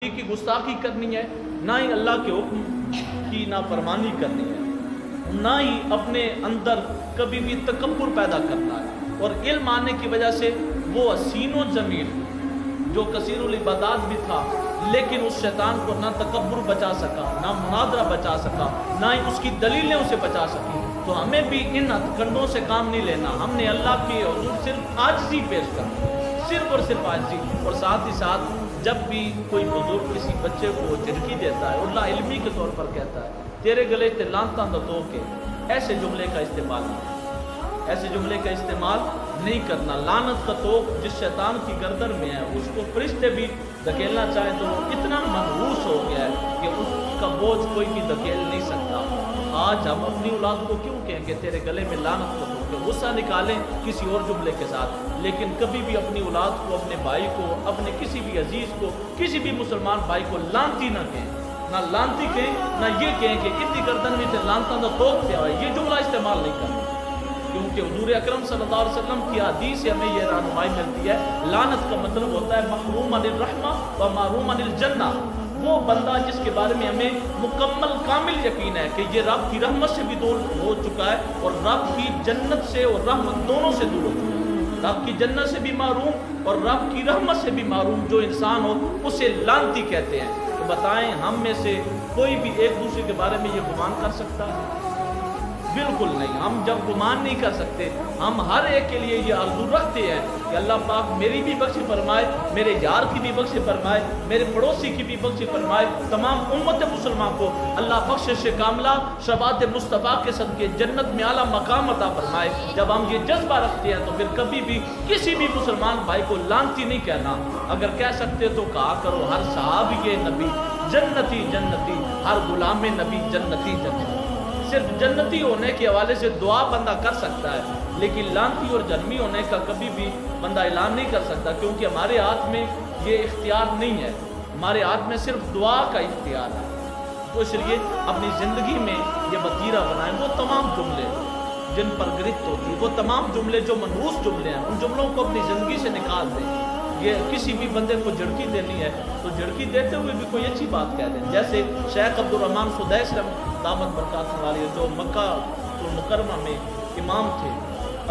کی گستاخی کرنی ہے، نہ ہی اللہ کے حکم کی نافرمانی کرنی ہے، نہ ہی اپنے اندر کبھی بھی تکبر پیدا کرنا ہے۔ اور علم آنے کی وجہ سے وہ حسین و جمیل جو کثیر العبادات بھی تھا، لیکن اس شیطان کو نہ تکبر بچا سکا، نہ مناظرہ بچا سکا، نہ ہی اس کی دلیلیں اسے بچا سکی۔ تو ہمیں بھی ان ہتھ کنڈوں سے کام نہیں لینا، ہم نے اللہ کے حضور صرف عاجزی پیش کرنا، صرف اور صرف عاجزی۔ اور ساتھ ہی ساتھ جب بھی کوئی بزرگ کسی بچے کو جھڑکی دیتا ہے اور لا علمی کے طور پر کہتا ہے تیرے گلے تے لانتاں دا تو کے، ایسے جملے کا استعمال نہیں، ایسے جملے کا استعمال نہیں کرنا۔ لعنت کا توق جس شیطان کی گردن میں ہے، اس کو فرشتے بھی دھکیلنا چاہیں تو وہ اتنا منحوس ہو گیا ہے کہ اس کا بوجھ کوئی بھی دھکیل نہیں سکتا۔ آج ہم اپنی اولاد کو کیوں کہیں کہ تیرے گلے میں لعنت کا توق ہے، غصہ نکالیں کسی اور جملے کے ساتھ، لیکن کبھی بھی اپنی اولاد کو، اپنے بھائی کو، اپنے کسی بھی عزیز کو، کسی بھی مسلمان بھائی کو لعنتی نہ کہیں، نہ لعنتی کہیں، نہ یہ کہیں کہ اتنی گردن میں تے لعنتاں دا توق پیا ہے۔ یہ جملہ استعمال نہیں کرنا، کیونکہ حضور اکرم صلی اللہ علیہ وسلم کی حدیث سے ہمیں یہ رہنمائی ملتی ہے، لعنت کا مطلب ہوتا ہے محروم عن الرحمہ و محروم عن الجنہ۔ وہ بندہ جس کے بارے میں ہمیں مکمل کامل یقین ہے کہ یہ رب کی رحمت سے بھی دور ہو چکا ہے اور رب کی جنت سے اور رحمت دونوں سے دور ہو چکا ہے، رب کی جنت سے بھی محروم اور رب کی رحمت سے بھی محروم جو انسان ہو اسے لعنتی کہتے ہیں۔ تو بتائیں ہم میں سے کوئی بھی ایک دوسرے کے بارے میں یہ گمان کر سکتا ہے؟ بالکل نہیں۔ ہم جب گمان نہیں کر سکتے، ہم ہر ایک کے لیے یہ آرزو رکھتے ہیں کہ اللہ پاک میری بھی بخشی فرمائے، میرے یار کی بھی بخشی فرمائے، میرے پڑوسی کی بھی بخشی فرمائے، تمام امت مسلمان کو اللہ بخشش کاملہ شفاعت مصطفیٰ کے صدقے جنت میں اعلیٰ مقام عطا فرمائے۔ جب ہم یہ جذبہ رکھتے ہیں تو پھر کبھی بھی کسی بھی مسلمان بھائی کو لعنتی نہیں کہنا۔ اگر کہہ سکتے تو کہا کرو ہر صحابی نبی جنتی جنتی، ہر غلام نبی جنتی جنتی۔ صرف جنتی ہونے کے حوالے سے دعا بندہ کر سکتا ہے، لیکن لعنتی اور جہنمی ہونے کا کبھی بھی بندہ اعلان نہیں کر سکتا، کیونکہ ہمارے ہاتھ میں یہ اختیار نہیں ہے، ہمارے ہاتھ میں صرف دعا کا اختیار ہے۔ تو اس لیے اپنی زندگی میں یہ وتیرہ بنائیں، وہ تمام جملے جن پر گرفت ہوتی ہے، وہ تمام جملے جو منحوس جملے ہیں، ان جملوں کو اپنی زندگی سے نکال دیں۔ یہ کسی بھی بندے کو جھڑکی دینی ہے تو جھڑکی دیتے ہوئے بھی کوئی اچھی بات کہہ دیں، جیسے شیخ عبدالرحمن سدیس دامت برکاتہ عالیہ جو مکہ المکرمہ میں امام تھے،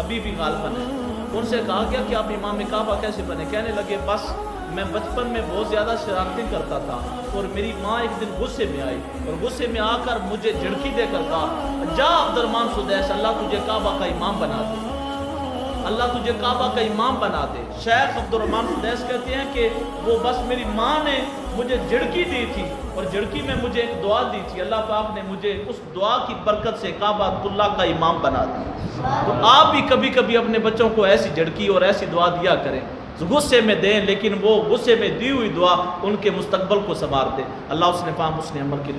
ابھی بھی غالباً ہیں، ان سے کہا گیا کہ آپ امام کعبہ کیسے بنے؟ کہنے لگے بس میں بچپن میں بہت زیادہ شرارتیں کرتا تھا اور میری ماں ایک دن غصے میں آئی اور غصے میں آ کر مجھے جھڑکی دے کر کہا جا عبدالرحمن سدیس، اللہ تجھے کعبہ کا امام بنا دے، اللہ تجھے کعبہ کا امام بنا دے۔ شیخ عبدالرحمن سدیس کہتے ہیں کہ وہ بس میری ماں نے مجھے جھڑکی دی تھی اور جھڑکی میں مجھے ایک دعا دی تھی، اللہ پاک نے مجھے اس دعا کی برکت سے کعبہ اللہ کا امام بنا دیا۔ تو آپ بھی کبھی کبھی اپنے بچوں کو ایسی جھڑکی اور ایسی دعا دیا کریں، غصے میں دیں لیکن وہ غصے میں دی ہوئی دعا ان کے مستقبل کو سنوار دے۔ اللہ اس نے فہم، اس نے عمل کی